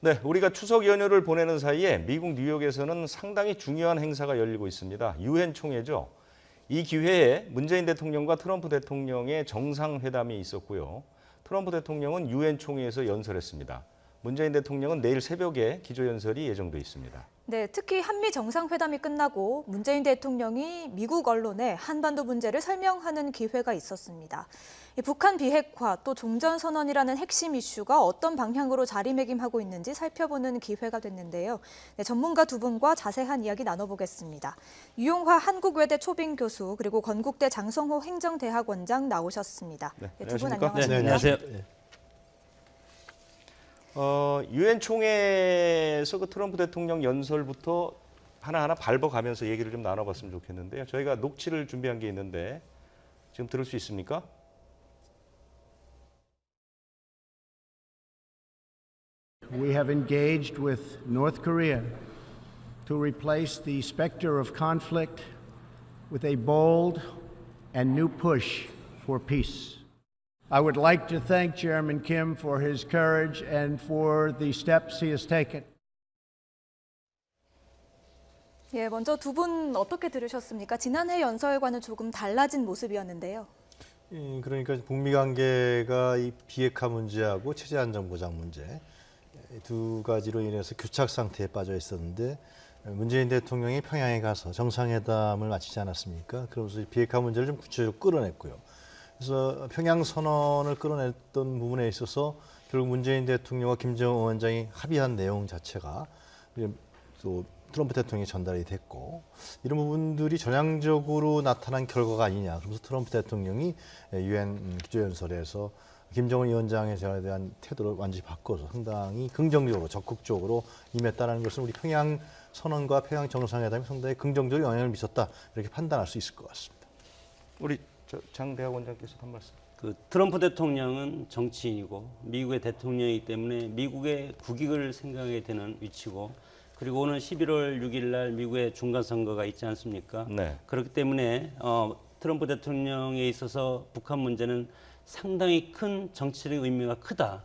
네, 우리가 추석 연휴를 보내는 사이에 미국 뉴욕에서는 상당히 중요한 행사가 열리고 있습니다. 유엔 총회죠. 이 기회에 문재인 대통령과 트럼프 대통령의 정상회담이 있었고요. 트럼프 대통령은 유엔 총회에서 연설했습니다. 문재인 대통령은 내일 새벽에 기조연설이 예정돼 있습니다. 네, 특히 한미 정상회담이 끝나고 문재인 대통령이 미국 언론에 한반도 문제를 설명하는 기회가 있었습니다. 북한 비핵화 또 종전선언이라는 핵심 이슈가 어떤 방향으로 자리매김하고 있는지 살펴보는 기회가 됐는데요. 네, 전문가 두 분과 자세한 이야기 나눠보겠습니다. 유용화 한국외대 초빙 교수 그리고 건국대 장성호 행정대학원장 나오셨습니다. 네, 두 분 안녕하십니까? 네, 안녕하세요. 유엔 총회에서 그 트럼프 대통령 연설부터 하나하나 밟아가면서 얘기를 좀 나눠봤으면 좋겠는데요. 저희가 녹취를 준비한 게 있는데 지금 들을 수 있습니까? We have engaged with North Korea to replace the specter of conflict with a bold and new push for peace. I would like to thank Chairman Kim for his courage and for the steps he has taken. 예, 먼저 두 분 어떻게 들으셨습니까? 지난해 연설과는 조금 달라진 모습이었는데요. 그러니까 북미 관계가 이 비핵화 문제하고 체제 안정 보장 문제 두 가지로 인해서 교착 상태에 빠져 있었는데 문재인 대통령이 평양에 가서 정상회담을 마치지 않았습니까? 그러면서 비핵화 문제를 좀 구체적으로 끌어냈고요. 그래서 평양 선언을 끌어냈던 부분에 있어서 결국 문재인 대통령과 김정은 위원장이 합의한 내용 자체가 또 트럼프 대통령이 전달이 됐고 이런 부분들이 전향적으로 나타난 결과가 아니냐. 그래서 트럼프 대통령이 유엔 기조연설에서 김정은 위원장에 대한 태도를 완전히 바꿔서 상당히 긍정적으로 적극적으로 임했다는 것은 우리 평양 선언과 평양 정상회담이 상당히 긍정적인 영향을 미쳤다 이렇게 판단할 수 있을 것 같습니다. 우리 장 대학원장께서 한 말씀. 트럼프 대통령은 정치인이고 미국의 대통령이기 때문에 미국의 국익을 생각하게 되는 위치고 그리고 오는 11월 6일 날 미국의 중간선거가 있지 않습니까? 네. 그렇기 때문에 트럼프 대통령에 있어서 북한 문제는 상당히 큰 정치적 의미가 크다.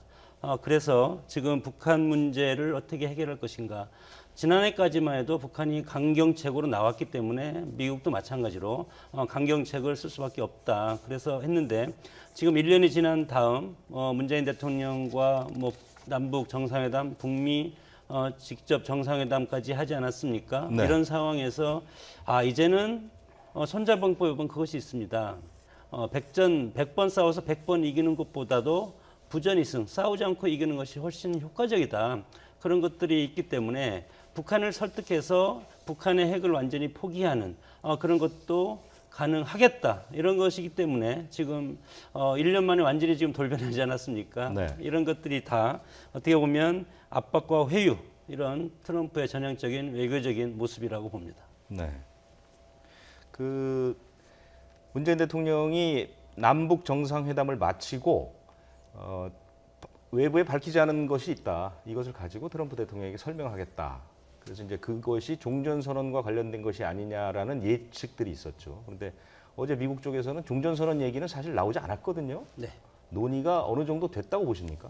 그래서 지금 북한 문제를 어떻게 해결할 것인가. 지난해까지만 해도 북한이 강경책으로 나왔기 때문에 미국도 마찬가지로 강경책을 쓸 수밖에 없다. 그래서 했는데 지금 1년이 지난 다음 문재인 대통령과 남북 정상회담, 북미 직접 정상회담까지 하지 않았습니까? 네. 이런 상황에서 이제는 손자병법은 그것이 있습니다. 100번 싸워서 100번 이기는 것보다도 부전이승, 싸우지 않고 이기는 것이 훨씬 효과적이다. 그런 것들이 있기 때문에 북한을 설득해서 북한의 핵을 완전히 포기하는 그런 것도 가능하겠다. 이런 것이기 때문에 지금 1년 만에 완전히 지금 돌변하지 않았습니까? 네. 이런 것들이 다 어떻게 보면 압박과 회유, 이런 트럼프의 전형적인 외교적인 모습이라고 봅니다. 네. 문재인 대통령이 남북 정상회담을 마치고 외부에 밝히지 않은 것이 있다. 이것을 가지고 트럼프 대통령에게 설명하겠다. 그래서 이제 그것이 종전선언과 관련된 것이 아니냐라는 예측들이 있었죠. 그런데 어제 미국 쪽에서는 종전선언 얘기는 사실 나오지 않았거든요. 네. 논의가 어느 정도 됐다고 보십니까?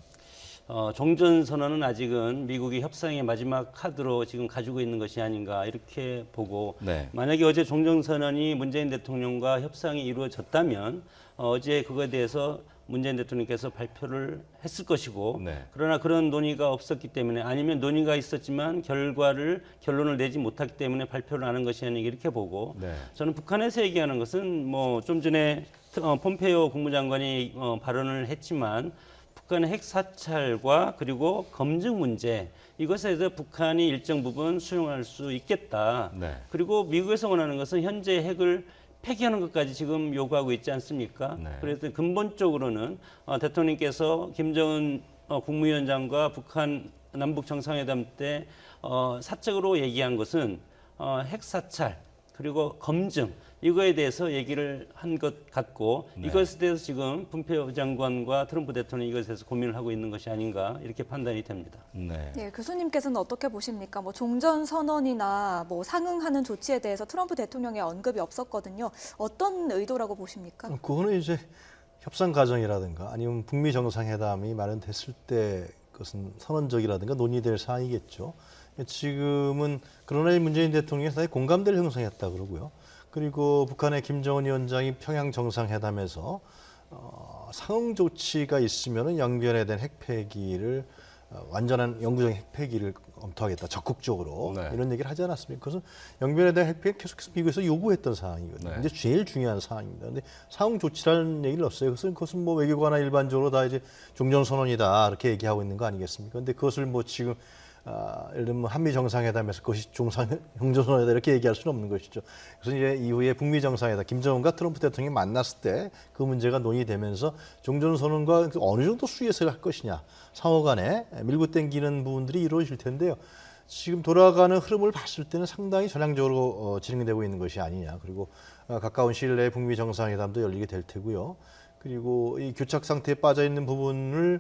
종전선언은 아직은 미국이 협상의 마지막 카드로 지금 가지고 있는 것이 아닌가 이렇게 보고 네. 만약에 어제 종전선언이 문재인 대통령과 협상이 이루어졌다면 어제 그거에 대해서 문재인 대통령께서 발표를 했을 것이고 네. 그러나 그런 논의가 없었기 때문에 아니면 논의가 있었지만 결론을 내지 못했기 때문에 발표를 안 한 것이 아닌가 이렇게 보고 네. 저는 북한에서 얘기하는 것은 좀 전에 폼페이오 국무장관이 발언을 했지만 북한의 핵 사찰과 그리고 검증 문제 이것에 대해서 북한이 일정 부분 수용할 수 있겠다. 네. 그리고 미국에서 원하는 것은 현재 핵을 폐기하는 것까지 지금 요구하고 있지 않습니까? 네. 그래서 근본적으로는 대통령께서 김정은 국무위원장과 북한 남북 정상회담 때 사적으로 얘기한 것은 핵 사찰 그리고 검증 이거에 대해서 얘기를 한 것 같고 네. 이것에 대해서 지금 폼페이오 장관과 트럼프 대통령이 이것에 대해서 고민을 하고 있는 것이 아닌가 이렇게 판단이 됩니다. 네. 예, 교수님께서는 어떻게 보십니까? 종전 선언이나 상응하는 조치에 대해서 트럼프 대통령의 언급이 없었거든요. 어떤 의도라고 보십니까? 그거는 이제 협상 과정이라든가 아니면 북미 정상회담이 마련됐을 때 그것은 선언적이라든가 논의될 사항이겠죠. 지금은 그러나 문재인 대통령이 상당히 공감대를 형성했다 그러고요. 그리고 북한의 김정은 위원장이 평양 정상회담에서 상응 조치가 있으면 영변에 대한 핵폐기를 완전한 영구적인 핵폐기를 검토하겠다 적극적으로 네. 이런 얘기를 하지 않았습니까? 그래서 영변에 대한 핵폐기 계속해서 미국에서 요구했던 사항이거든요. 네. 근데 제일 중요한 사항입니다. 근데 상응 조치라는 얘기를 없어요. 그것은 뭐 외교관이나 일반적으로 다 이제 종전선언이다 이렇게 얘기하고 있는 거 아니겠습니까? 근데 그것을 뭐 지금 예를 들면 한미 정상회담에서 그것이 종전선언이다 이렇게 얘기할 수는 없는 것이죠. 그래서 이제 이후에 북미 정상회담 김정은과 트럼프 대통령이 만났을 때 그 문제가 논의되면서 종전선언과 어느 정도 수위에서 할 것이냐 상호 간에 밀고 당기는 부분들이 이루어질 텐데요. 지금 돌아가는 흐름을 봤을 때는 상당히 전향적으로 진행되고 있는 것이 아니냐. 그리고 가까운 시일 내에 북미 정상회담도 열리게 될 테고요. 그리고 이 교착 상태에 빠져 있는 부분을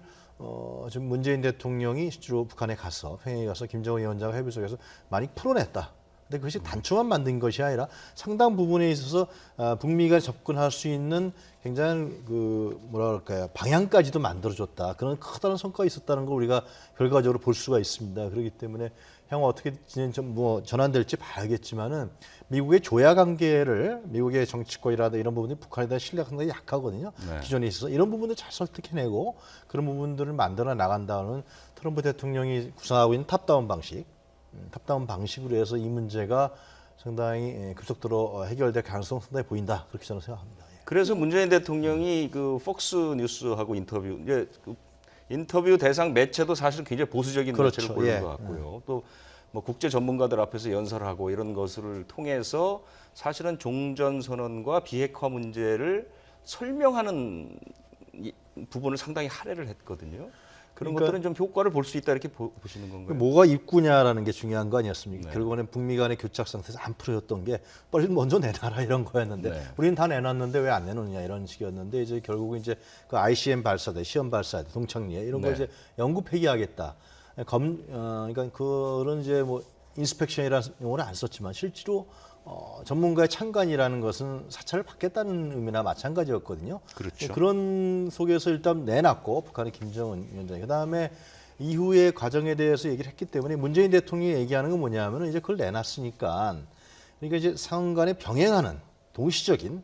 지금 문재인 대통령이 실제로 북한에 가서 평양에 가서 김정은 위원장과 협의 속에서 많이 풀어냈다. 근데 그것이 단초만 만든 것이 아니라 상당 부분에 있어서 북미가 접근할 수 있는 굉장한 그 뭐라 그럴까요 방향까지도 만들어줬다. 그런 커다란 성과가 있었다는 걸 우리가 결과적으로 볼 수가 있습니다. 그렇기 때문에 향후 어떻게 뭐 전환될지 봐야겠지만은 미국의 조야 관계를 미국의 정치권이라든가 이런 부분이 북한에 대한 신뢰가 상당히 약하거든요. 네. 기존에 있어서 이런 부분을 잘 설득해내고 그런 부분들을 만들어 나간다는 트럼프 대통령이 구상하고 있는 탑다운 방식으로 해서 이 문제가 상당히 급속도로 해결될 가능성 상당히 보인다. 그렇게 저는 생각합니다. 예. 그래서 문재인 대통령이 그 폭스 뉴스하고 인터뷰 이제 그 인터뷰 대상 매체도 사실 굉장히 보수적인 그렇죠. 매체를 고른 예. 것 같고요. 또 뭐 국제 전문가들 앞에서 연설하고 이런 것을 통해서 사실은 종전 선언과 비핵화 문제를 설명하는 부분을 상당히 할애를 했거든요. 그런 그러니까 것들은 좀 효과를 볼 수 있다 이렇게 보시는 건가요? 뭐가 입구냐라는 게 중요한 거 아니었습니까? 네. 결국에는 북미 간의 교착 상태에서 안 풀어졌던 게 빨리 먼저 내놔라 이런 거였는데 네. 우리는 다 내놨는데 왜 안 내놓느냐 이런 식이었는데 이제 결국은 이제 그 ICM 발사대, 시험 발사대, 동창리에 이런 거 네. 이제 영구 폐기하겠다. 그러니까 그런 이제 뭐 인스펙션이라는 용어를 안 썼지만 실제로 전문가의 참관이라는 것은 사찰을 받겠다는 의미나 마찬가지였거든요. 그렇죠. 그런 속에서 일단 내놨고 북한의 김정은 위원장이 그다음에 이후의 과정에 대해서 얘기를 했기 때문에 문재인 대통령이 얘기하는 건 뭐냐면은 이제 그걸 내놨으니까 그러니까 이제 상응 간에 병행하는 동시적인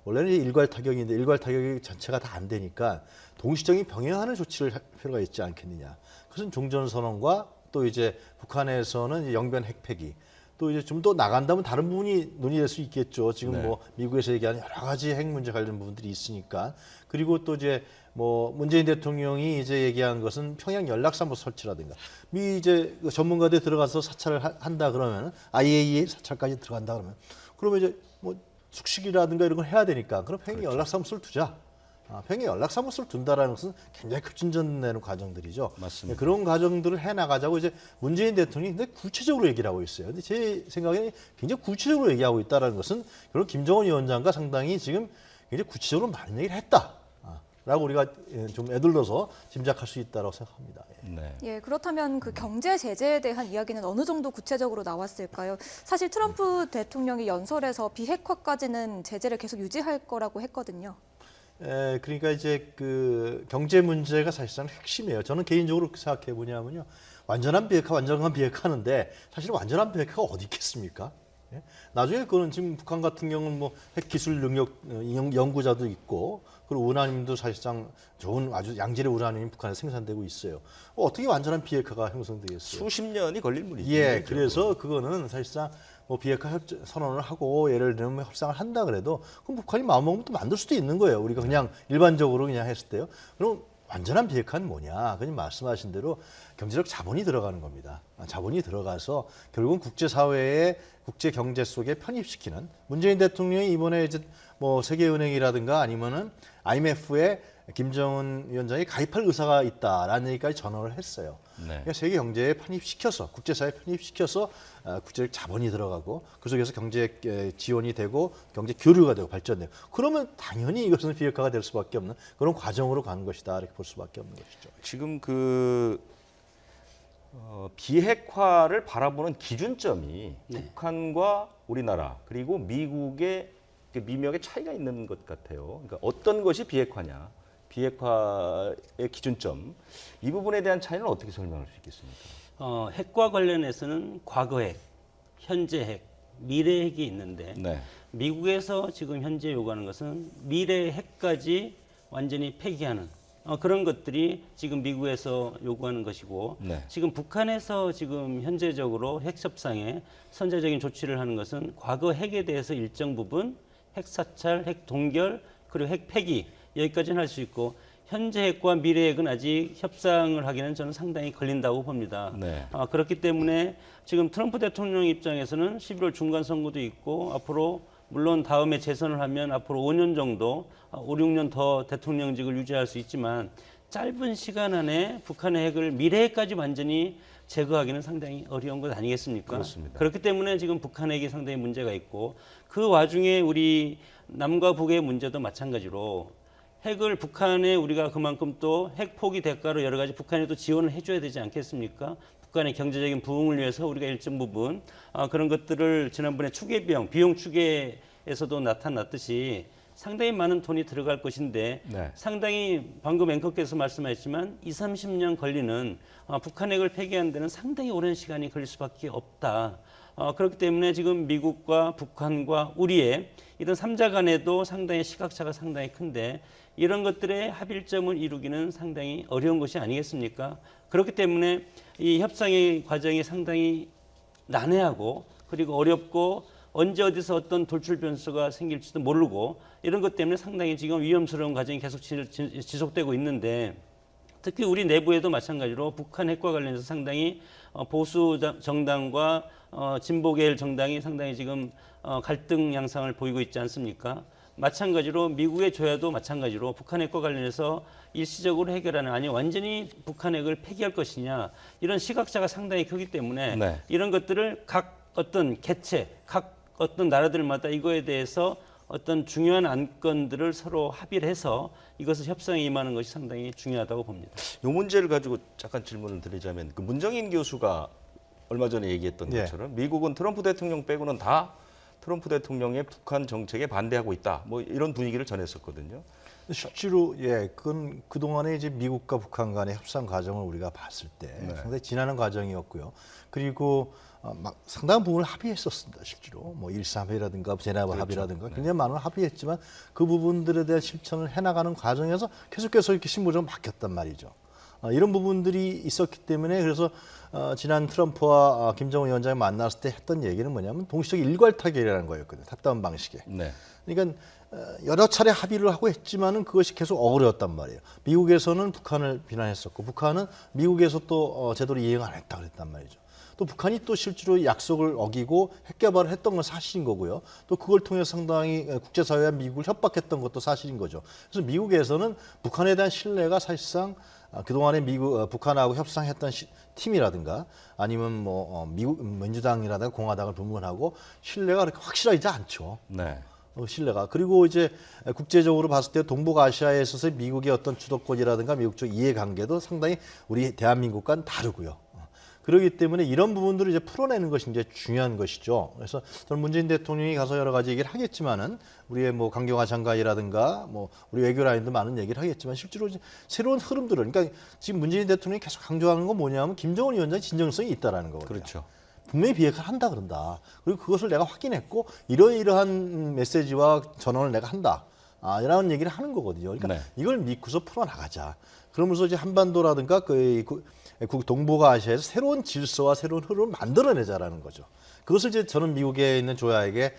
원래는 이제 일괄 타격인데 일괄 타격이 전체가 다 안 되니까 동시적인 병행하는 조치를 할 필요가 있지 않겠느냐. 그것은 종전선언과 또 이제 북한에서는 이제 영변 핵폐기 또 이제 좀 더 나간다면 다른 부분이 논의될 수 있겠죠. 지금 네. 뭐 미국에서 얘기하는 여러 가지 핵 문제 관련 부분들이 있으니까 그리고 또 이제 뭐 문재인 대통령이 이제 얘기한 것은 평양 연락사무 설치라든가 미 이제 전문가들 들어가서 사찰을 한다 그러면 IAEA 사찰까지 들어간다 그러면 이제 뭐 숙식이라든가 이런 걸 해야 되니까 그럼 평양 연락사무소를 두자. 평양 연락사무소를 둔다라는 것은 굉장히 급진전되는 과정들이죠. 맞습니다. 그런 과정들을 해나가자고 이제 문재인 대통령이 굉장히 구체적으로 얘기를 하고 있어요. 근데 제 생각에는 굉장히 구체적으로 얘기하고 있다는 것은 결국 김정은 위원장과 상당히 지금 굉장히 구체적으로 많은 얘기를 했다. 라고 우리가 좀 애둘러서 짐작할 수 있다고 생각합니다. 예. 네. 예, 그렇다면 그 경제 제재에 대한 이야기는 어느 정도 구체적으로 나왔을까요? 사실 트럼프 대통령이 연설에서 비핵화까지는 제재를 계속 유지할 거라고 했거든요. 그러니까 이제 그 경제 문제가 사실상 핵심이에요. 저는 개인적으로 그렇게 생각해 보냐면요. 완전한 비핵화하는데 사실 완전한 비핵화가 어디 있겠습니까? 예? 나중에 그거는 지금 북한 같은 경우는 뭐 핵 기술 능력 연구자도 있고 그리고 우라늄도 사실상 좋은 아주 양질의 우라늄이 북한에 생산되고 있어요. 어떻게 완전한 비핵화가 형성되겠어요? 수십 년이 걸릴 문제죠. 예, 그래서 그거는 사실상 뭐 비핵화 선언을 하고 예를 들면 협상을 한다 그래도 그럼 북한이 마음먹으면 또 만들 수도 있는 거예요. 우리가 그냥 일반적으로 그냥 했을 때요. 그럼 완전한 비핵화는 뭐냐? 그냥 말씀하신 대로 경제적 자본이 들어가는 겁니다. 자본이 들어가서 결국은 국제사회의 국제 경제 속에 편입시키는 문재인 대통령이 이번에 이제 뭐 세계은행이라든가 아니면은 IMF에 김정은 위원장이 가입할 의사가 있다라는 얘기까지 전언을 했어요. 네. 그러니까 세계 경제에 편입시켜서 국제사회에 편입시켜서 국제적 자본이 들어가고 그 속에서 경제 지원이 되고 경제 교류가 되고 발전되고 그러면 당연히 이것은 비핵화가 될 수밖에 없는 그런 과정으로 가는 것이다 이렇게 볼 수밖에 없는 것이죠. 지금 그 비핵화를 바라보는 기준점이 북한과 우리나라 그리고 미국의 미묘하게 차이가 있는 것 같아요. 그러니까 어떤 것이 비핵화냐? 비핵화의 기준점 이 부분에 대한 차이는 어떻게 설명할 수 있겠습니까? 핵과 관련해서는 과거 핵, 현재 핵, 미래 핵이 있는데 네. 미국에서 지금 현재 요구하는 것은 미래 핵까지 완전히 폐기하는 그런 것들이 지금 미국에서 요구하는 것이고 네. 지금 북한에서 지금 현재적으로 핵 협상에 선제적인 조치를 하는 것은 과거 핵에 대해서 일정 부분 핵 사찰, 핵 동결 그리고 핵 폐기 여기까지는 할 수 있고 현재 핵과 미래 핵은 아직 협상을 하기는 저는 상당히 걸린다고 봅니다. 네. 그렇기 때문에 지금 트럼프 대통령 입장에서는 11월 중간 선거도 있고 앞으로 물론 다음에 재선을 하면 앞으로 5년 정도 5, 6년 더 대통령직을 유지할 수 있지만 짧은 시간 안에 북한의 핵을 미래 핵까지 완전히 제거하기는 상당히 어려운 것 아니겠습니까? 그렇습니다. 그렇기 때문에 지금 북한 핵이 상당히 문제가 있고 그 와중에 우리 남과 북의 문제도 마찬가지로 핵을 북한에 우리가 그만큼 또 핵 포기 대가로 여러 가지 북한에 또 지원을 해줘야 되지 않겠습니까? 북한의 경제적인 부흥을 위해서 우리가 일정 부분 그런 것들을 지난번에 추계 비용 추계에서도 나타났듯이 상당히 많은 돈이 들어갈 것인데 네. 상당히 방금 앵커께서 말씀하셨지만 2, 30년 걸리는 북한 핵을 폐기하는 데는 상당히 오랜 시간이 걸릴 수밖에 없다. 그렇기 때문에 지금 미국과 북한과 우리의 이런 3자 간에도 상당히 시각차가 상당히 큰데 이런 것들의 합일점을 이루기는 상당히 어려운 것이 아니겠습니까? 그렇기 때문에 이 협상의 과정이 상당히 난해하고 그리고 어렵고 언제 어디서 어떤 돌출 변수가 생길지도 모르고 이런 것 때문에 상당히 지금 위험스러운 과정이 계속 지속되고 있는데 특히 우리 내부에도 마찬가지로 북한 핵과 관련해서 상당히 보수 정당과 진보계열 정당이 상당히 지금 갈등 양상을 보이고 있지 않습니까? 마찬가지로 미국의 조야도 마찬가지로 북한 핵과 관련해서 일시적으로 해결하는 아니 완전히 북한 핵을 폐기할 것이냐 이런 시각차가 상당히 크기 때문에 네. 이런 것들을 각 어떤 개체, 각 어떤 나라들마다 이거에 대해서 어떤 중요한 안건들을 서로 합의를 해서 이것을 협상에 임하는 것이 상당히 중요하다고 봅니다. 이 문제를 가지고 잠깐 질문을 드리자면 그 문정인 교수가 얼마 전에 얘기했던 예. 것처럼 미국은 트럼프 대통령 빼고는 다 트럼프 대통령의 북한 정책에 반대하고 있다. 뭐 이런 분위기를 전했었거든요. 실제로 그건 그동안에 이제 미국과 북한 간의 협상 과정을 우리가 봤을 때 상당히 지나는 과정이었고요. 그리고 막 상당한 부분을 합의했었습니다. 실제로 뭐 1.3회라든가 제네바 합의라든가 굉장히 많은 합의했지만 그 부분들에 대한 실천을 해나가는 과정에서 계속해서 이렇게 신부적으로 바뀌었단 말이죠. 이런 부분들이 있었기 때문에 그래서 지난 트럼프와 김정은 위원장이 만났을 때 했던 얘기는 뭐냐면 동시적 일괄 타결이라는 거였거든요. 탑다운 방식의. 네. 그러니까 여러 차례 합의를 하고 했지만은 그것이 계속 어그러웠단 말이에요. 미국에서는 북한을 비난했었고 북한은 미국에서 또 제대로 이행 안 했다 그랬단 말이죠. 또 북한이 또 실제로 약속을 어기고 핵 개발을 했던 건 사실인 거고요. 또 그걸 통해 상당히 국제사회와 미국을 협박했던 것도 사실인 거죠. 그래서 미국에서는 북한에 대한 신뢰가 사실상 그동안에 북한하고 협상했던 팀이라든가 아니면 뭐 미국 민주당이라든가 공화당을 분분하고 신뢰가 그렇게 확실하지 않죠. 네. 신뢰가. 그리고 이제 국제적으로 봤을 때 동북아시아에 있어서 미국의 어떤 주도권이라든가 미국 쪽 이해관계도 상당히 우리 대한민국과는 다르고요. 그렇기 때문에 이런 부분들을 이제 풀어내는 것이 이제 중요한 것이죠. 그래서 저는 문재인 대통령이 가서 여러 가지 얘기를 하겠지만은 우리의 뭐 강경화 장관이라든가 뭐 우리 외교라인도 많은 얘기를 하겠지만 실제로 이제 새로운 흐름들을 그러니까 지금 문재인 대통령이 계속 강조하는 건 뭐냐면 김정은 위원장의 진정성이 있다라는 거거든요. 그렇죠. 분명히 비핵화를 한다 그런다. 그리고 그것을 내가 확인했고 이러이러한 메시지와 전언을 내가 한다. 이라는 얘기를 하는 거거든요. 그러니까 네. 이걸 믿고서 풀어나가자. 그러면서 이제 한반도라든가 동북아시아에서 새로운 질서와 새로운 흐름을 만들어내자라는 거죠. 그것을 이제 저는 미국에 있는 조야에게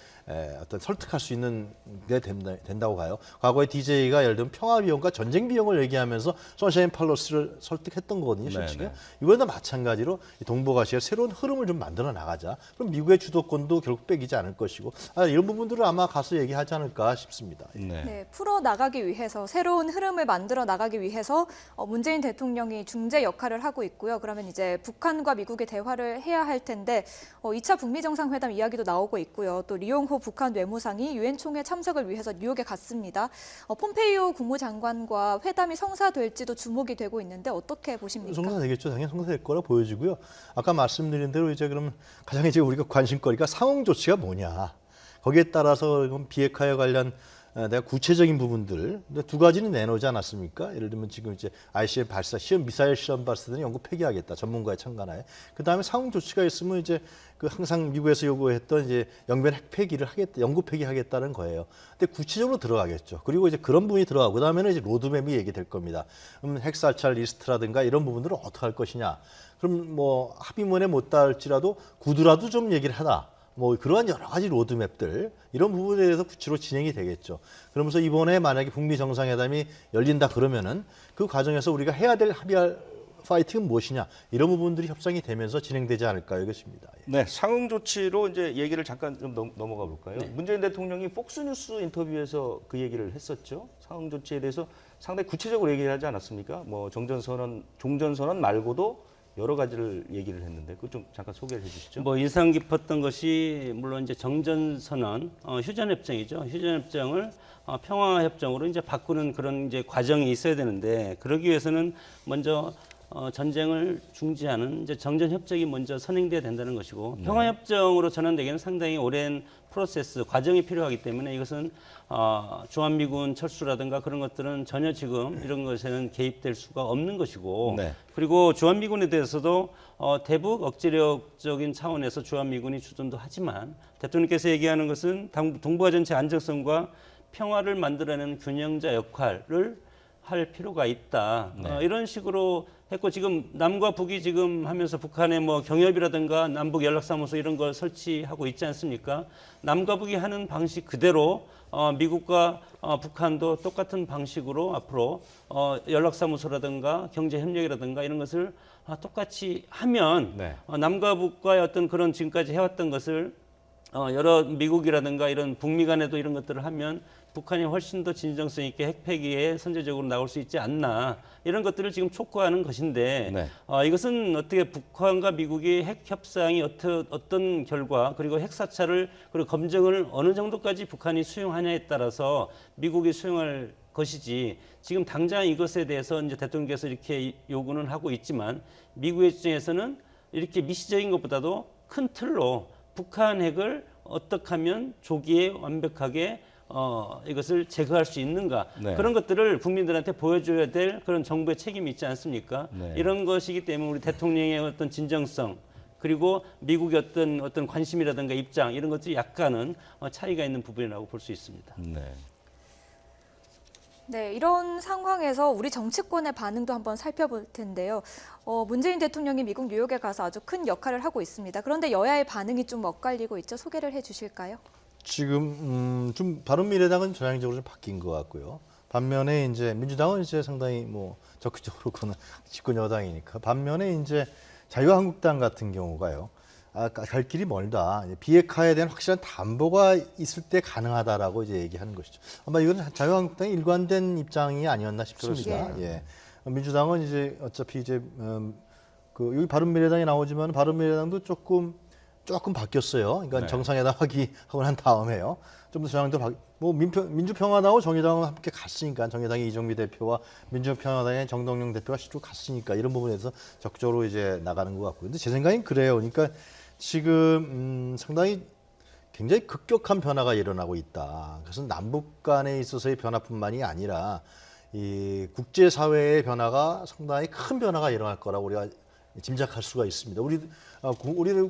어떤 설득할 수 있는 게 된다고 봐요. 과거에 DJ가 예를 들면 평화 비용과 전쟁 비용을 얘기하면서 선샤인 팔러스를 설득했던 거거든요. 실제로. 이번에도 마찬가지로 동북아시아 새로운 흐름을 좀 만들어 나가자. 그럼 미국의 주도권도 결국 뺏기지 않을 것이고 이런 부분들을 아마 가서 얘기하지 않을까 싶습니다. 네, 풀어나가기 위해서 새로운 흐름을 만들어 나가기 위해서 문재인 대통령이 중재 역할을 하고 있고요. 그러면 이제 북한과 미국의 대화를 해야 할 텐데 2차 북미 정상회담 이야기도 나오고 있고요. 또 리용호 북한 외무상이 유엔 총회 참석을 위해서 뉴욕에 갔습니다. 폼페이오 국무장관과 회담이 성사될지도 주목이 되고 있는데 어떻게 보십니까? 성사되겠죠. 당연히 성사될 거라 보여지고요. 아까 말씀드린 대로 이제 그럼 가장 이제 우리가 관심거리가 상응 조치가 뭐냐. 거기에 따라서 비핵화에 관련 내가 구체적인 부분들 두 가지는 내놓지 않았습니까? 예를 들면 지금 이제 ICBM 발사 시험 미사일 시험 발사 때는 연구 폐기하겠다 전문가의 참관하에. 그 다음에 상응 조치가 있으면 이제 그 항상 미국에서 요구했던 이제 영변 핵 폐기를 하겠다, 연구 폐기하겠다는 거예요. 근데 구체적으로 들어가겠죠. 그리고 이제 그런 부분이 들어가고 그다음에는 이제 로드맵이 얘기될 겁니다. 그럼 핵살찰 리스트라든가 이런 부분들을 어떻게 할 것이냐. 그럼 뭐 합의문에 못 닿을지라도 구두라도 좀 얘기를 하다. 뭐 그러한 여러 가지 로드맵들 이런 부분에 대해서 구체로 진행이 되겠죠. 그러면서 이번에 만약에 북미 정상회담이 열린다 그러면은 그 과정에서 우리가 해야 될 합의할 파이팅은 무엇이냐 이런 부분들이 협상이 되면서 진행되지 않을까 이것입니다. 네, 상응 조치로 이제 얘기를 잠깐 좀 넘어가 볼까요? 네. 문재인 대통령이 폭스뉴스 인터뷰에서 그 얘기를 했었죠. 상응 조치에 대해서 상당히 구체적으로 얘기를 하지 않았습니까? 뭐 종전선언 말고도 여러 가지를 얘기를 했는데 그거 좀 잠깐 소개를 해주시죠. 뭐 인상 깊었던 것이 물론 이제 정전선언, 휴전협정이죠. 휴전협정을 평화협정으로 이제 바꾸는 그런 이제 과정이 있어야 되는데 그러기 위해서는 먼저 전쟁을 중지하는 이제 정전협정이 먼저 선행돼야 된다는 것이고 평화협정으로 전환되기는 상당히 오랜 프로세스 과정이 필요하기 때문에 이것은 주한미군 철수라든가 그런 것들은 전혀 지금 이런 것에는 개입될 수가 없는 것이고 네. 그리고 주한미군에 대해서도 대북 억지력적인 차원에서 주한미군이 주둔도 하지만 대통령께서 얘기하는 것은 동북아 전체 안정성과 평화를 만들어내는 균형자 역할을 할 필요가 있다. 네. 이런 식으로 했고 지금 남과 북이 지금 하면서 북한의 뭐 경협이라든가 남북 연락사무소 이런 걸 설치하고 있지 않습니까? 남과 북이 하는 방식 그대로 미국과 북한도 똑같은 방식으로 앞으로 연락사무소라든가 경제협력이라든가 이런 것을 똑같이 하면 네. 남과 북과의 어떤 그런 지금까지 해왔던 것을 여러 미국이라든가 이런 북미 간에도 이런 것들을 하면 북한이 훨씬 더 진정성 있게 핵폐기에 선제적으로 나올 수 있지 않나 이런 것들을 지금 촉구하는 것인데 네. 이것은 어떻게 북한과 미국이 핵 협상이 어떤 결과 그리고 핵 사찰을 그리고 검증을 어느 정도까지 북한이 수용하냐에 따라서 미국이 수용할 것이지 지금 당장 이것에 대해서 이제 대통령께서 이렇게 요구는 하고 있지만 미국의 입장에서는 이렇게 미시적인 것보다도 큰 틀로 북한 핵을 어떻게 하면 조기에 완벽하게 이것을 제거할 수 있는가 네. 그런 것들을 국민들한테 보여줘야 될 그런 정부의 책임이 있지 않습니까? 네. 이런 것이기 때문에 우리 대통령의 어떤 진정성 그리고 미국의 어떤 관심이라든가 입장 이런 것들이 약간은 차이가 있는 부분이라고 볼 수 있습니다. 네. 네, 이런 상황에서 우리 정치권의 반응도 한번 살펴볼 텐데요. 문재인 대통령이 미국 뉴욕에 가서 아주 큰 역할을 하고 있습니다. 그런데 여야의 반응이 좀 엇갈리고 있죠. 소개를 해주실까요? 지금 좀 바른미래당은 전향적으로 좀 바뀐 것 같고요. 반면에 이제 민주당은 이제 상당히 뭐 적극적으로 그는 집권 여당이니까 반면에 이제 자유한국당 같은 경우가요. 갈 길이 멀다. 비핵화에 대한 확실한 담보가 있을 때 가능하다라고 이제 얘기하는 것이죠. 아마 이건 자유한국당의 일관된 입장이 아니었나 싶습니다. 예. 민주당은 이제 어차피 이제 그 여기 바른미래당이 나오지만 바른미래당도 조금 바뀌었어요. 그러니까 네. 정상회담 하고 난 다음에요. 좀 더 정당도 뭐 민주평화당하고 정의당은 함께 갔으니까 정의당의 이정미 대표와 민주평화당의 정동영 대표가 실제로 갔으니까 이런 부분에서 적극적으로 이제 나가는 것 같고요. 근데 제 생각엔 그래요. 그러니까 지금 상당히 굉장히 급격한 변화가 일어나고 있다. 그것은 남북 간에 있어서의 변화뿐만이 아니라 이 국제사회의 변화가 상당히 큰 변화가 일어날 거라고 우리가 짐작할 수가 있습니다. 우리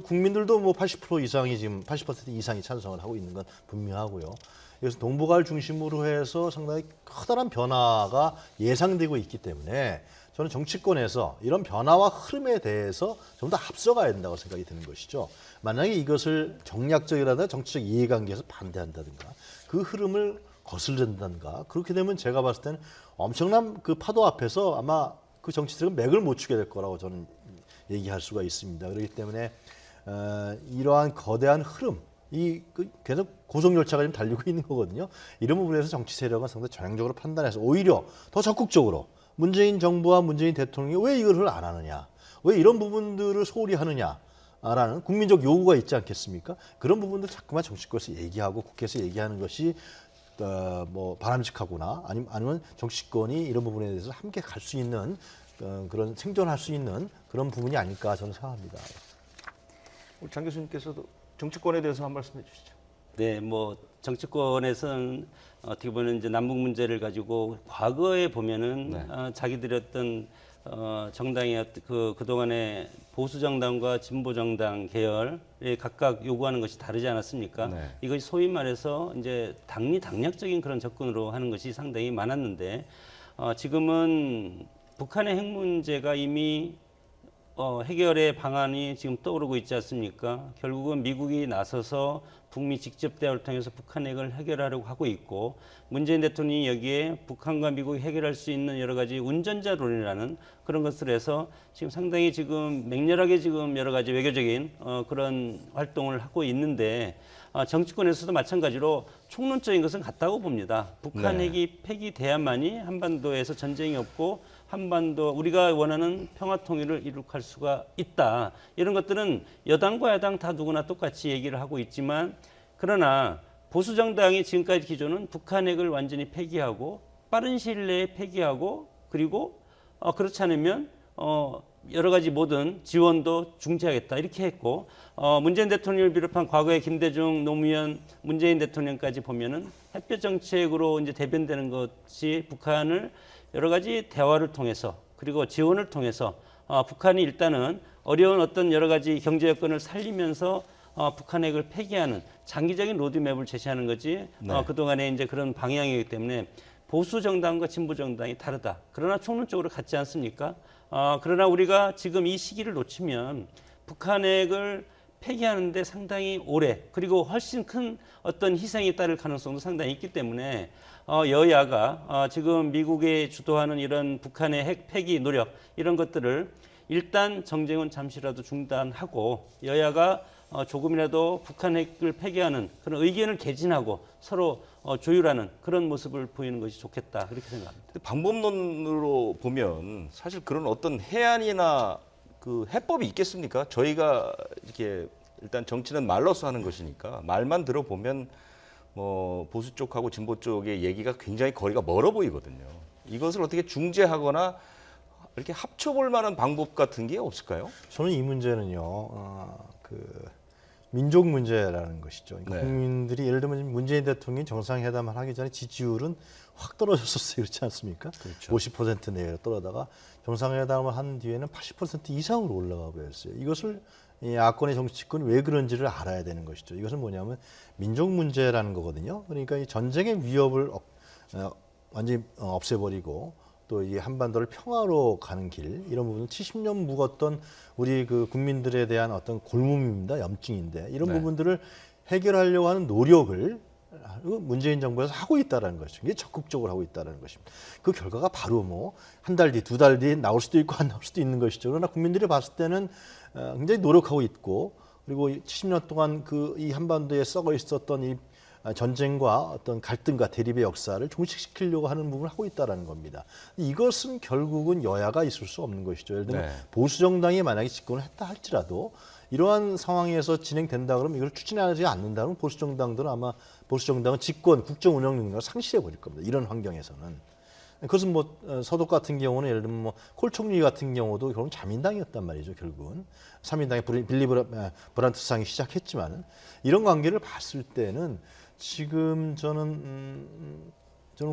국민들도 뭐 80% 이상이 지금 80% 이상이 찬성을 하고 있는 건 분명하고요. 그래서 동북아를 중심으로 해서 상당히 커다란 변화가 예상되고 있기 때문에 저는 정치권에서 이런 변화와 흐름에 대해서 좀 더 앞서가야 된다고 생각이 드는 것이죠. 만약에 이것을 정략적이라든가 정치적 이해관계에서 반대한다든가 그 흐름을 거슬린다든가 그렇게 되면 제가 봤을 때는 엄청난 그 파도 앞에서 아마 그 정치들은 맥을 못 추게 될 거라고 저는 얘기할 수가 있습니다. 그렇기 때문에 이러한 거대한 흐름, 계속 고속열차가 좀 달리고 있는 거거든요. 이런 부분에서 정치 세력은 상당히 전향적으로 판단해서 오히려 더 적극적으로 문재인 정부와 문재인 대통령이 왜 이걸 안 하느냐, 왜 이런 부분들을 소홀히 하느냐라는 국민적 요구가 있지 않겠습니까? 그런 부분들 자꾸만 정치권에서 얘기하고 국회에서 얘기하는 것이 뭐 바람직하거나 아니면 정치권이 이런 부분에 대해서 함께 갈 수 있는 그런 생존할 수 있는 그런 부분이 아닐까 저는 생각합니다. 우리 장 교수님께서도 정치권에 대해서 한 말씀 해주시죠. 네, 뭐 정치권에서는 어떻게 보면 이제 남북 문제를 가지고 과거에 보면은 네. 자기들의 어떤 정당의 그동안의 보수 정당과 진보 정당 계열에 각각 요구하는 것이 다르지 않았습니까? 네. 이것이 소위 말해서 이제 당리당략적인 그런 접근으로 하는 것이 상당히 많았는데 지금은 북한의 핵 문제가 이미 해결의 방안이 지금 떠오르고 있지 않습니까? 결국은 미국이 나서서 북미 직접 대화를 통해서 북한 핵을 해결하려고 하고 있고 문재인 대통령이 여기에 북한과 미국이 해결할 수 있는 여러 가지 운전자론이라는 그런 것을 해서 지금 상당히 지금 맹렬하게 지금 여러 가지 외교적인 그런 활동을 하고 있는데 정치권에서도 마찬가지로 총론적인 것은 같다고 봅니다. 북한 네. 핵이 폐기돼야만이 한반도에서 전쟁이 없고 한반도 우리가 원하는 평화 통일을 이룩할 수가 있다. 이런 것들은 여당과 야당 다 누구나 똑같이 얘기를 하고 있지만 그러나 보수 정당이 지금까지 기조는 북한 핵을 완전히 폐기하고 빠른 시일 내에 폐기하고 그리고 그렇지 않으면 여러 가지 모든 지원도 중지하겠다 이렇게 했고 문재인 대통령을 비롯한 과거에 김대중 노무현 문재인 대통령까지 보면은 햇볕 정책으로 이제 대변되는 것이 북한을 여러 가지 대화를 통해서 그리고 지원을 통해서 북한이 일단은 어려운 어떤 여러 가지 경제 여건을 살리면서 북한 핵을 폐기하는 장기적인 로드맵을 제시하는 거지 네. 그동안에 이제 그런 방향이기 때문에 보수 정당과 진보 정당이 다르다. 그러나 총론적으로 같지 않습니까? 그러나 우리가 지금 이 시기를 놓치면 북한 핵을 폐기하는데 상당히 오래 그리고 훨씬 큰 어떤 희생이 따를 가능성도 상당히 있기 때문에 여야가 지금 미국이 주도하는 이런 북한의 핵 폐기 노력 이런 것들을 일단 정쟁은 잠시라도 중단하고 여야가 조금이라도 북한 핵을 폐기하는 그런 의견을 개진하고 서로 조율하는 그런 모습을 보이는 것이 좋겠다 그렇게 생각합니다. 근데 방법론으로 보면 사실 그런 어떤 해안이나 그 해법이 있겠습니까? 저희가 이렇게 일단 정치는 말로써 하는 것이니까 말만 들어보면 뭐 보수 쪽하고 진보 쪽의 얘기가 굉장히 거리가 멀어 보이거든요. 이것을 어떻게 중재하거나 이렇게 합쳐볼 만한 방법 같은 게 없을까요? 저는 이 문제는요, 그 민족 문제라는 것이죠. 그러니까 네. 국민들이 예를 들면 문재인 대통령이 정상회담을 하기 전에 지지율은 확 떨어졌었어요, 그렇지 않습니까? 그렇죠. 50% 내외로 떨어다가 정상회담을 한 뒤에는 80% 이상으로 올라가 버렸어요. 이것을 이 야권의 정치권이 왜 그런지를 알아야 되는 것이죠. 이것은 뭐냐면 민족 문제라는 거거든요. 그러니까 이 전쟁의 위협을 완전히 없애버리고 또 이 한반도를 평화로 가는 길 이런 부분은 70년 묵었던 우리 그 국민들에 대한 어떤 골문입니다. 염증인데 이런 네. 부분들을 해결하려고 하는 노력을 문재인 정부에서 하고 있다는 것이죠. 이게 적극적으로 하고 있다는 것입니다. 그 결과가 바로 뭐 한 달 뒤, 두 달 뒤 나올 수도 있고 안 나올 수도 있는 것이죠. 그러나 국민들이 봤을 때는 굉장히 노력하고 있고 그리고 70년 동안 그 이 한반도에 썩어 있었던 이 전쟁과 어떤 갈등과 대립의 역사를 종식시키려고 하는 부분을 하고 있다는 겁니다. 이것은 결국은 여야가 있을 수 없는 것이죠. 예를 들면 네. 보수 정당이 만약에 집권을 했다 할지라도 이러한 상황에서 진행된다 그러면 이걸 추진하지 않는다면 보수 정당들은 아마 보수 정당은 집권, 국정 운영 능력을 상실해 버릴 겁니다. 이런 환경에서는. 그것은 뭐 서독 같은 경우는 예를 들면 뭐 콜 총리 같은 경우도 결국 자민당이었단 말이죠. 결국은 3인당의 빌리 브란트 상이 시작했지만은 이런 관계를 봤을 때는 지금 저는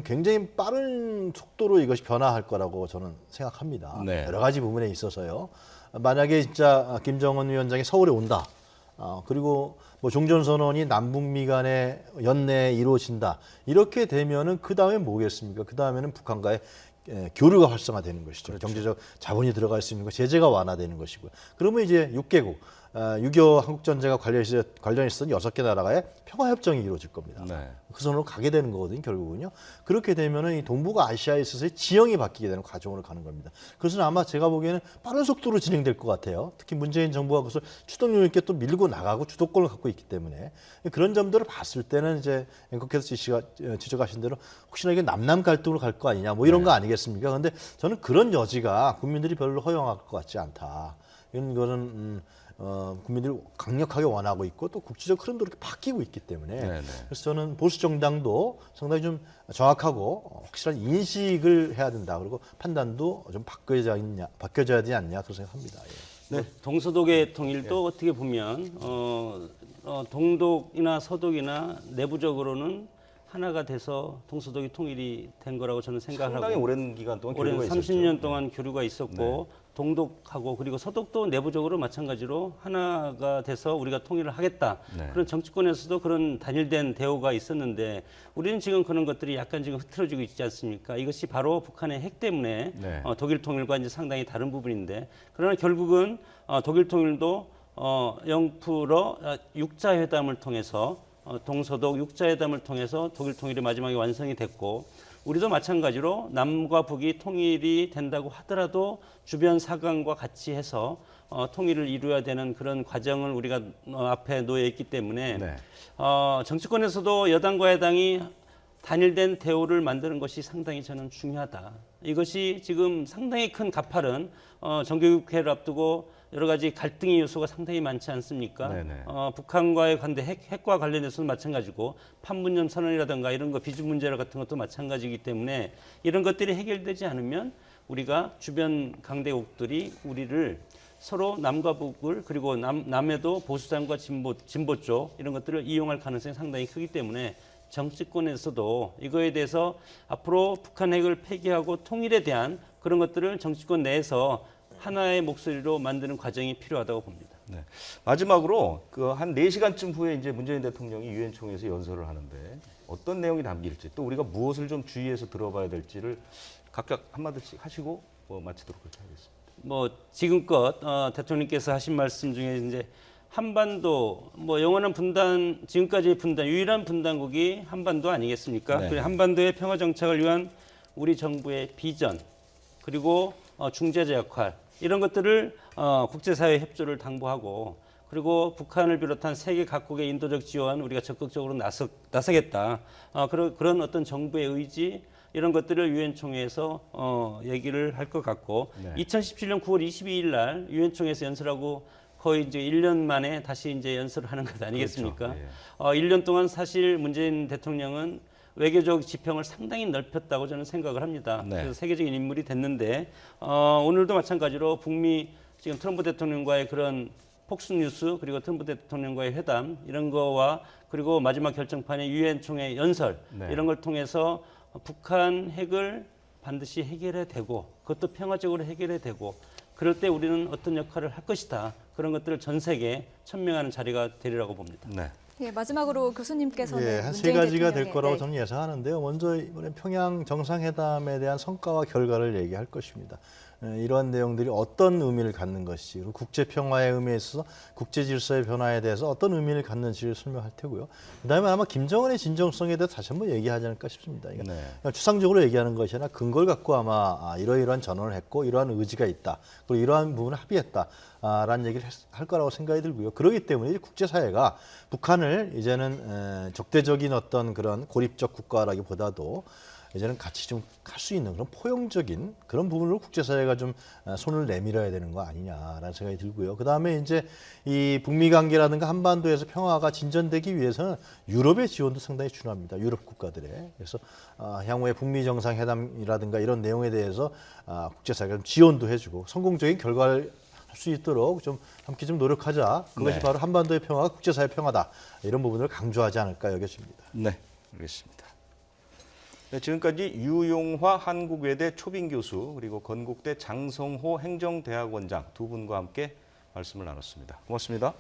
굉장히 빠른 속도로 이것이 변화할 거라고 저는 생각합니다. 네. 여러 가지 부분에 있어서요. 만약에 진짜 김정은 위원장이 서울에 온다. 그리고 뭐 종전선언이 남북미 간의 연내에 이루어진다. 이렇게 되면은 그 다음에 뭐겠습니까? 그 다음에는 북한과의 교류가 활성화되는 것이죠. 그렇죠. 경제적 자본이 들어갈 수 있는 것, 제재가 완화되는 것이고요. 그러면 이제 6개국, 6.25 한국전쟁과 관련있었던 6개 나라가의 평화협정이 이루어질 겁니다. 네. 그 선으로 가게 되는 거거든요, 결국은요. 그렇게 되면은 이 동북아 아시아에 있어서의 지형이 바뀌게 되는 과정으로 가는 겁니다. 그것은 아마 제가 보기에는 빠른 속도로 진행될 것 같아요. 특히 문재인 정부가 그것을 추동력 있게 또 밀고 나가고 주도권을 갖고 있기 때문에 그런 점들을 봤을 때는 이제 앵커께서 지적하신 대로 혹시나 이게 남남 갈등으로 갈 거 아니냐, 뭐 이런 거 아니겠습니까? 그런데 저는 그런 여지가 국민들이 별로 허용할 것 같지 않다. 이런 거는 국민들이 강력하게 원하고 있고 또 국제적 흐름도 이렇게 바뀌고 있기 때문에 네네. 그래서 저는 보수 정당도 상당히 좀 정확하고 확실한 인식을 해야 된다. 그리고 판단도 좀 바뀌어져야 되지 않냐 그런 생각합니다. 예. 동서독의 통일도 어떻게 보면 동독이나 서독이나 내부적으로는 하나가 돼서 동서독이 통일이 된 거라고 저는 생각을 상당히 하고 오랜 기간 동안 오랜 교류가 있었죠. 30년 동안 교류가 있었고 동독하고 그리고 서독도 내부적으로 마찬가지로 하나가 돼서 우리가 통일을 하겠다. 네. 그런 정치권에서도 그런 단일된 대우가 있었는데 우리는 지금 그런 것들이 약간 지금 흐트러지고 있지 않습니까? 이것이 바로 북한의 핵 때문에 네. 독일 통일과 이제 상당히 다른 부분인데 그러나 결국은 독일 통일도 0% 육자회담을 통해서 동서독 육자회담을 통해서 독일 통일이 마지막에 완성이 됐고 우리도 마찬가지로 남과 북이 통일이 된다고 하더라도 주변 사강과 같이 해서 통일을 이루어야 되는 그런 과정을 우리가 앞에 놓여 있기 때문에 네. 정치권에서도 여당과 야당이 단일된 대우를 만드는 것이 상당히 저는 중요하다. 이것이 지금 상당히 큰 가파른 정교육회를 앞두고 여러 가지 갈등의 요소가 상당히 많지 않습니까? 네네. 북한과의 관대 핵과 관련해서는 마찬가지고 판문점 선언이라든가 이런 거 비준 문제 같은 것도 마찬가지이기 때문에 이런 것들이 해결되지 않으면 우리가 주변 강대국들이 우리를 서로 남과 북을 그리고 남에도 보수당과 진보 쪽 이런 것들을 이용할 가능성이 상당히 크기 때문에 정치권에서도 이거에 대해서 앞으로 북한 핵을 폐기하고 통일에 대한 그런 것들을 정치권 내에서 하나의 목소리로 만드는 과정이 필요하다고 봅니다. 네. 마지막으로 그 한 4시간쯤 후에 이제 문재인 대통령이 유엔 총회에서 연설을 하는데 어떤 내용이 담길지 또 우리가 무엇을 좀 주의해서 들어봐야 될지를 각각 한마디씩 하시고 마치도록 그렇게 하겠습니다. 뭐 지금껏 대통령께서 하신 말씀 중에 이제 한반도 영원한 분단 지금까지의 분단 유일한 분단국이 한반도 아니겠습니까? 네. 그리고 한반도의 평화 정착을 위한 우리 정부의 비전 그리고 중재자 역할 이런 것들을 국제사회 협조를 당부하고 그리고 북한을 비롯한 세계 각국의 인도적 지원 우리가 적극적으로 나서겠다. 그런 어떤 정부의 의지 이런 것들을 유엔 총회에서 얘기를 할 것 같고 네. 2017년 9월 22일 날 유엔 총회에서 연설하고 거의 이제 1년 만에 다시 이제 연설을 하는 것 아니겠습니까? 그렇죠. 예. 1년 동안 사실 문재인 대통령은 외교적 지평을 상당히 넓혔다고 저는 생각을 합니다. 네. 그래서 세계적인 인물이 됐는데 오늘도 마찬가지로 북미 지금 트럼프 대통령과의 그런 폭스뉴스 그리고 트럼프 대통령과의 회담 이런 거와 그리고 마지막 결정판의 유엔 총회 연설 네. 이런 걸 통해서 북한 핵을 반드시 해결해야 되고 그것도 평화적으로 해결해야 되고 그럴 때 우리는 어떤 역할을 할 것이다. 그런 것들을 전 세계에 천명하는 자리가 되리라고 봅니다. 네. 예, 마지막으로 교수님께서는 예, 한 세 문재인 가지가 될 대통령의- 거라고 네. 저는 예상하는데요. 먼저 이번에 평양 정상회담에 대한 성과와 결과를 얘기할 것입니다. 이러한 내용들이 어떤 의미를 갖는 것이 그리고 국제 평화의 의미에 있어서 국제 질서의 변화에 대해서 어떤 의미를 갖는지를 설명할 테고요. 그다음에 아마 김정은의 진정성에 대해서 다시 한번 얘기하지 않을까 싶습니다. 그러니까 네. 그냥 추상적으로 얘기하는 것이 아니라 근거를 갖고 아마 이러이러한 전언을 했고 이러한 의지가 있다. 그리고 이러한 부분을 합의했다. 라는 얘기를 할 거라고 생각이 들고요. 그렇기 때문에 국제사회가 북한을 이제는 적대적인 어떤 그런 고립적 국가라기보다도 이제는 같이 좀 갈 수 있는 그런 포용적인 그런 부분으로 국제사회가 좀 손을 내밀어야 되는 거 아니냐라는 생각이 들고요. 그 다음에 이제 이 북미 관계라든가 한반도에서 평화가 진전되기 위해서는 유럽의 지원도 상당히 중요합니다. 유럽 국가들의. 그래서 향후에 북미 정상회담이라든가 이런 내용에 대해서 국제사회가 좀 지원도 해주고 성공적인 결과를 할 수 있도록 좀 함께 좀 노력하자. 그것이 네. 바로 한반도의 평화가 국제사회 평화다. 이런 부분을 강조하지 않을까 여겨집니다. 네, 알겠습니다. 네, 지금까지 유용화 한국외대 초빙 교수 그리고 건국대 장성호 행정대학원장 두 분과 함께 말씀을 나눴습니다. 고맙습니다.